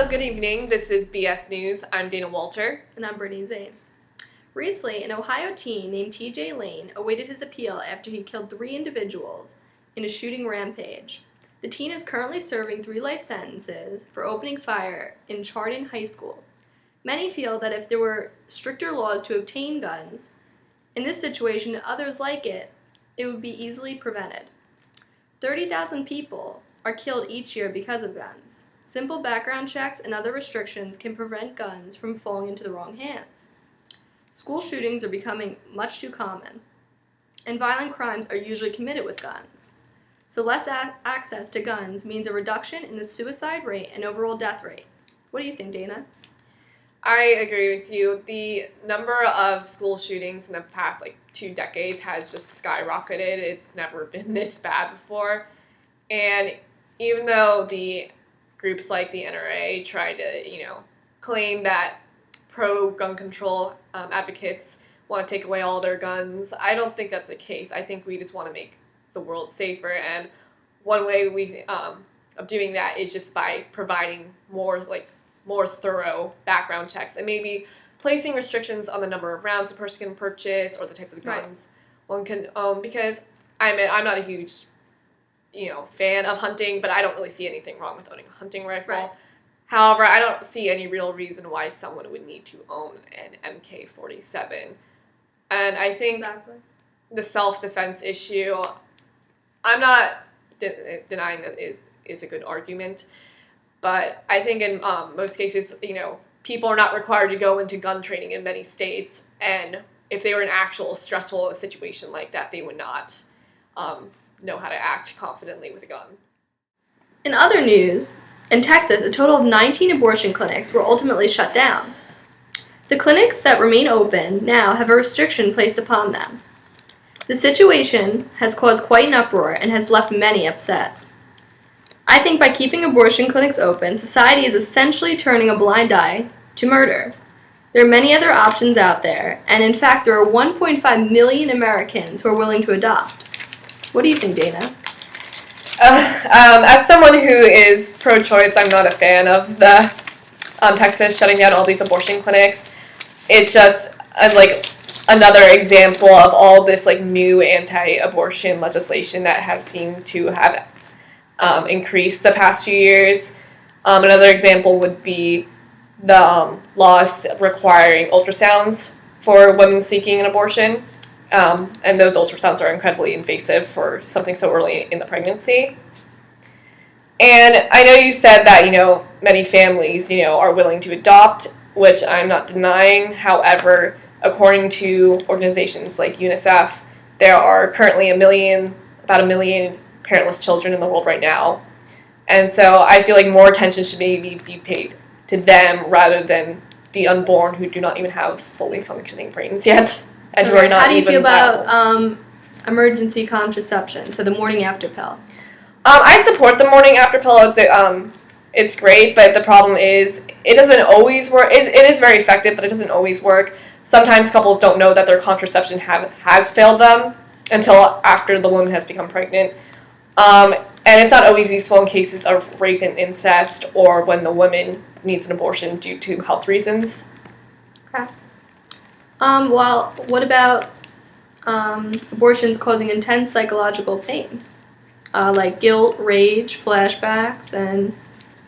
good evening. This is BS News. I'm Dana Walter. And I'm Brittany Zanes. Recently, an Ohio teen named TJ Lane awaited his appeal after he killed 3 individuals in a shooting rampage. The teen is currently serving 3 life sentences for opening fire in Chardon High School. Many feel that if there were stricter laws to obtain guns, in this situation and others like it, it would be easily prevented. 30,000 people are killed each year because of guns. Simple background checks and other restrictions can prevent guns from falling into the wrong hands. School shootings are becoming much too common, and violent crimes are usually committed with guns. So less access to guns means a reduction in the suicide rate and overall death rate. What do you think, Dana? I agree with you. The number of school shootings in the past 2 decades has just skyrocketed. It's never been this bad before. And even though the groups like the NRA try to, claim that pro-gun control advocates want to take away all their guns, I don't think that's the case. I think we just want to make the world safer, and one way of doing that is just by providing more thorough background checks and maybe placing restrictions on the number of rounds a person can purchase or the types of guns one can own. Because I'm not a huge fan of hunting, but I don't really see anything wrong with owning a hunting rifle. Right. However, I don't see any real reason why someone would need to own an MK-47. And I think the self-defense issue, I'm not denying that is a good argument, but I think in most cases, people are not required to go into gun training in many states, and if they were in an actual stressful situation like that, they would not know how to act confidently with a gun. In other news, in Texas, a total of 19 abortion clinics were ultimately shut down. The clinics that remain open now have a restriction placed upon them. The situation has caused quite an uproar and has left many upset. I think by keeping abortion clinics open, society is essentially turning a blind eye to murder. There are many other options out there, and in fact, there are 1.5 million Americans who are willing to adopt. What do you think, Dana? As someone who is pro-choice, I'm not a fan of the Texas shutting down all these abortion clinics. It's just another example of all this new anti-abortion legislation that has seemed to have increased the past few years. Another example would be the laws requiring ultrasounds for women seeking an abortion. And those ultrasounds are incredibly invasive for something so early in the pregnancy. And I know you said that, many families, are willing to adopt, which I'm not denying. However, according to organizations like UNICEF, there are currently about a million parentless children in the world right now. And so I feel like more attention should maybe be paid to them rather than the unborn who do not even have fully functioning brains yet. And who are not. How do you feel about emergency contraception, so the morning after pill? I support the morning after pill. It's great, but the problem is it doesn't always work. It is very effective, but it doesn't always work. Sometimes couples don't know that their contraception has failed them until after the woman has become pregnant. And it's not always useful in cases of rape and incest or when the woman needs an abortion due to health reasons. Okay. Well, what about abortions causing intense psychological pain, like guilt, rage, flashbacks, and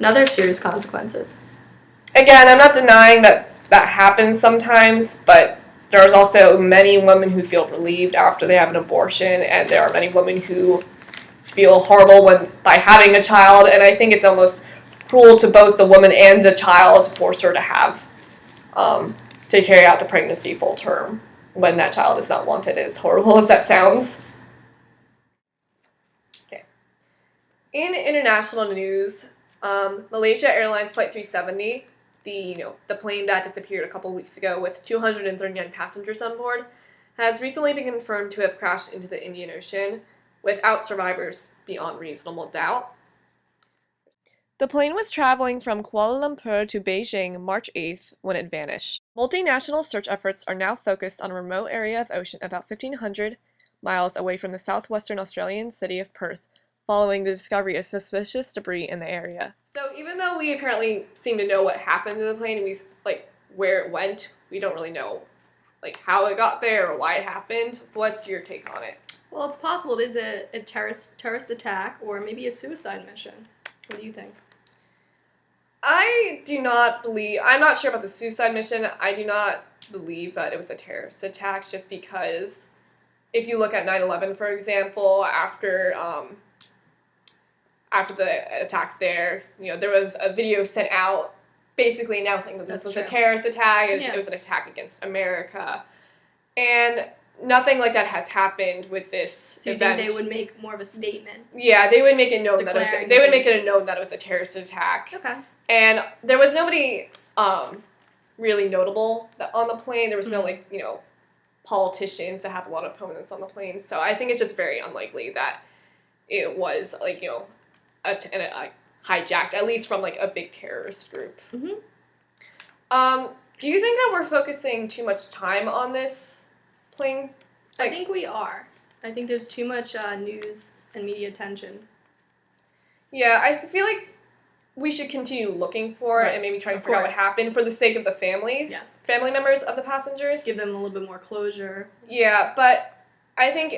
other serious consequences? Again, I'm not denying that happens sometimes, but there's also many women who feel relieved after they have an abortion, and there are many women who feel horrible by having a child, and I think it's almost cruel to both the woman and the child to force her to have to carry out the pregnancy full term when that child is not wanted, as horrible as that sounds. Okay. In international news, Malaysia Airlines Flight 370, the plane that disappeared a couple weeks ago with 239 passengers on board, has recently been confirmed to have crashed into the Indian Ocean without survivors beyond reasonable doubt. The plane was traveling from Kuala Lumpur to Beijing March 8th when it vanished. Multinational search efforts are now focused on a remote area of ocean about 1,500 miles away from the southwestern Australian city of Perth, following the discovery of suspicious debris in the area. So Even though we apparently seem to know what happened to the plane, and where it went, we don't really know how it got there or why it happened. What's your take on it? Well, it's possible it is a terrorist attack or maybe a suicide mission. What do you think? I'm not sure about the suicide mission. I do not believe that it was a terrorist attack, just because if you look at 9/11, for example, after the attack there, there was a video sent out basically announcing that this was a terrorist attack. It was an attack against America. And nothing like that has happened with this event. So you think they would make more of a statement? Yeah, they would make it known that it was a terrorist attack. Okay. And there was nobody really notable on the plane. There was no politicians that have a lot of opponents on the plane. So I think it's just very unlikely that it was hijacked, at least from a big terrorist group. Mm-hmm. Do you think that we're focusing too much time on this plane? I think we are. I think there's too much news and media attention. Yeah, I feel like we should continue looking for it and maybe try to figure out what happened for the sake of the family members of the passengers. Give them a little bit more closure. Yeah, but I think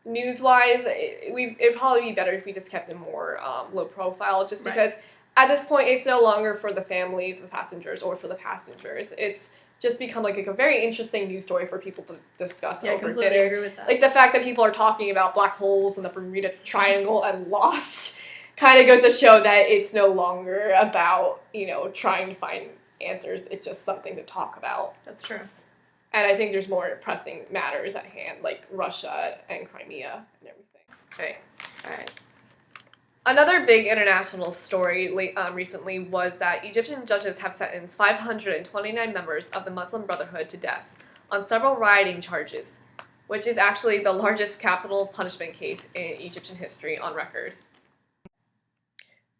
news-wise, it'd probably be better if we just kept it more low profile, just because at this point it's no longer for the families of passengers or for the passengers. It's just become a very interesting news story for people to discuss over dinner. I agree with that. The fact that people are talking about black holes and the Bermuda Triangle and Lost kind of goes to show that it's no longer about, trying to find answers. It's just something to talk about. That's true. And I think there's more pressing matters at hand, like Russia and Crimea and everything. Okay. All right. Another big international story recently was that Egyptian judges have sentenced 529 members of the Muslim Brotherhood to death on several rioting charges, which is actually the largest capital punishment case in Egyptian history on record.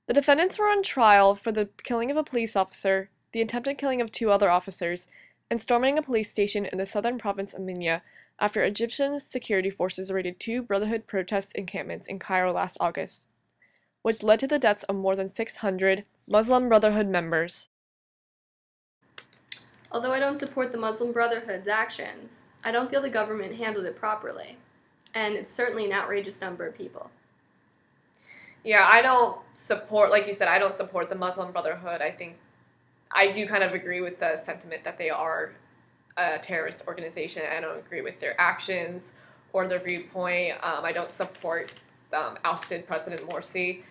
The defendants were on trial for the killing of a police officer, the attempted killing of 2 other officers, and storming a police station in the southern province of Minya after Egyptian security forces raided 2 Brotherhood protest encampments in Cairo last August, which led to the deaths of more than 600 Muslim Brotherhood members. Although I don't support the Muslim Brotherhood's actions, I don't feel the government handled it properly, and it's certainly an outrageous number of people. Yeah, I don't support, like you said, I don't support the Muslim Brotherhood. I think I do kind of agree with the sentiment that they are a terrorist organization. I don't agree with their actions or their viewpoint. I don't support ousted President Morsi.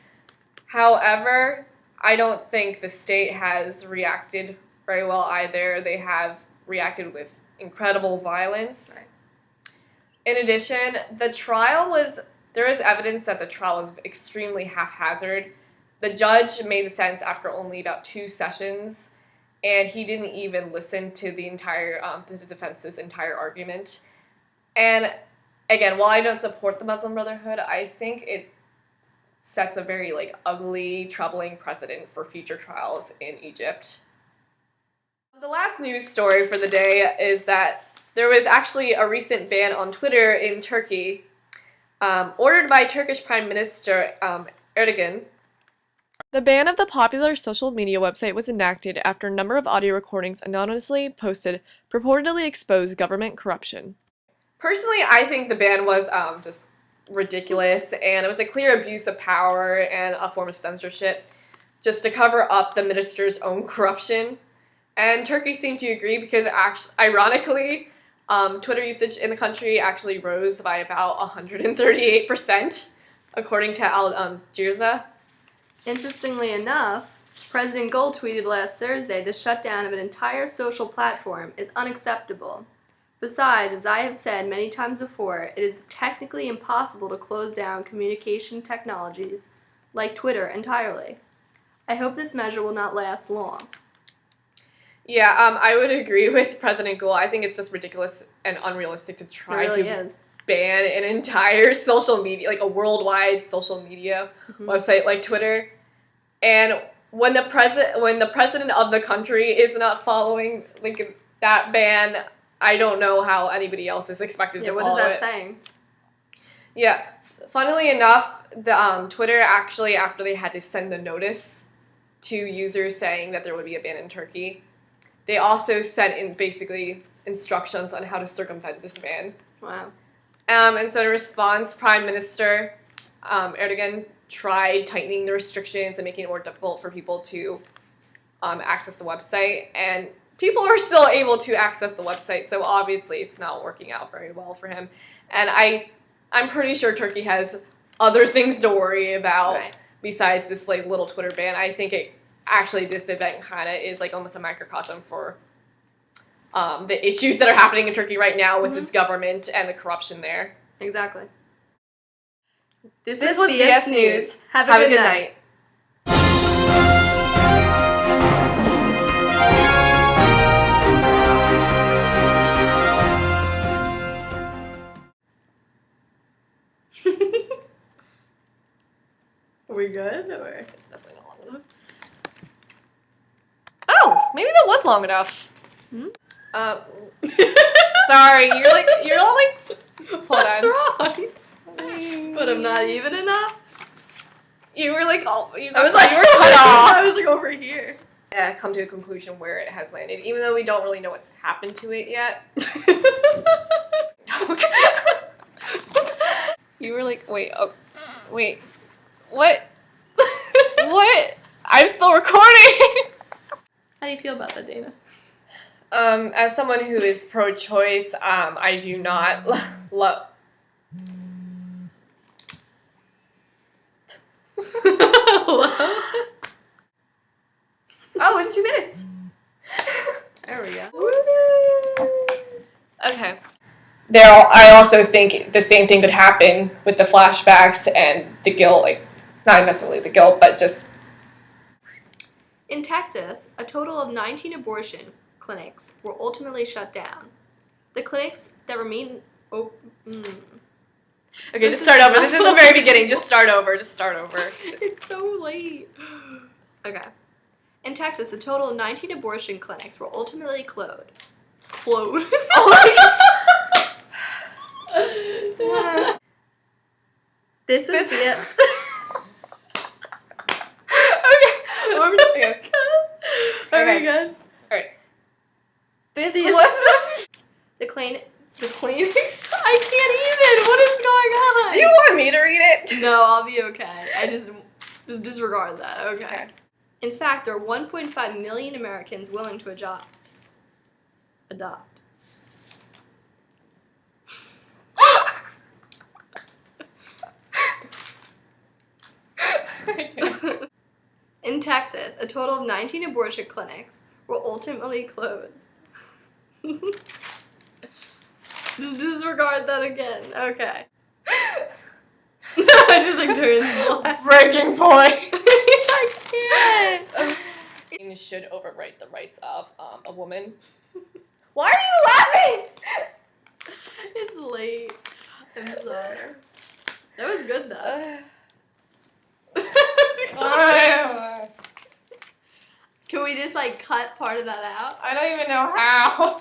However, I don't think the state has reacted very well either. They have reacted with incredible violence. Right. In addition, there is evidence that the trial was extremely haphazard. The judge made the sentence after only about 2 sessions, and he didn't even listen to the defense's entire argument. And again, while I don't support the Muslim Brotherhood, I think it sets a very ugly, troubling precedent for future trials in Egypt. The last news story for the day is that there was actually a recent ban on Twitter in Turkey, ordered by Turkish Prime Minister Erdogan. The ban of the popular social media website was enacted after a number of audio recordings anonymously posted purportedly exposed government corruption. Personally, I think the ban was just ridiculous, and it was a clear abuse of power and a form of censorship just to cover up the minister's own corruption. And Turkey seemed to agree because, ironically, Twitter usage in the country actually rose by about 138%, according to Al Jazeera. Interestingly enough, President Gül tweeted last Thursday the shutdown of an entire social platform is unacceptable. Besides, as I have said many times before, it is technically impossible to close down communication technologies like Twitter entirely. I hope this measure will not last long. Yeah, I would agree with President Gül. I think it's just ridiculous and unrealistic to try to ban an entire social media, a worldwide social media website like Twitter. And when the president of the country is not following that ban, I don't know how anybody else is expected to follow it. Yeah, what is that saying? Yeah, funnily enough, the Twitter actually, after they had to send the notice to users saying that there would be a ban in Turkey. They also sent in basically instructions on how to circumvent this ban. Wow. And so in response, Prime Minister Erdogan tried tightening the restrictions and making it more difficult for people to access the website. And people are still able to access the website, so obviously it's not working out very well for him. And I'm pretty sure Turkey has other things to worry about besides this like little Twitter ban. I think this event kind of is like almost a microcosm for the issues that are happening in Turkey right now with its government and the corruption there. Exactly. This was BS News. Have a good night. Are we good? Or? It's definitely not long enough. Oh, maybe that was long enough. Sorry, you're all like. What's wrong? But I'm not even enough. You were like, I was you were cut off. I was like over here. Yeah, come to a conclusion where it has landed, even though we don't really know what happened to it yet. You were like, wait, what? What? I'm still recording. How do you feel about that, Dana? As someone who is pro-choice, I do not love. Hello? Oh, it's 2 minutes. There we go. Okay. I also think the same thing could happen with the flashbacks and the guilt, like, not necessarily the guilt, but just... In Texas, a total of 19 abortion clinics were ultimately shut down. The clinics that remain open... Okay, just start over. This is the very beginning. Just start over. It's so late. Okay. In Texas, a total of 19 abortion clinics were ultimately closed. Oh my god! This was it. Okay. Are we good? Alright. This was... The clinics? I can't even! What is going on? Do you want me to read it? No, I'll be okay. I just disregard that. Okay. In fact, there are 1.5 million Americans willing to adopt. In Texas, a total of 19 abortion clinics were ultimately closed. Just disregard that again. Okay. I just like turned black. Breaking point. I can't. Should overwrite the rights of a woman. Why are you laughing? It's late. I'm sorry. That was good though. Can we just like cut part of that out? I don't even know how.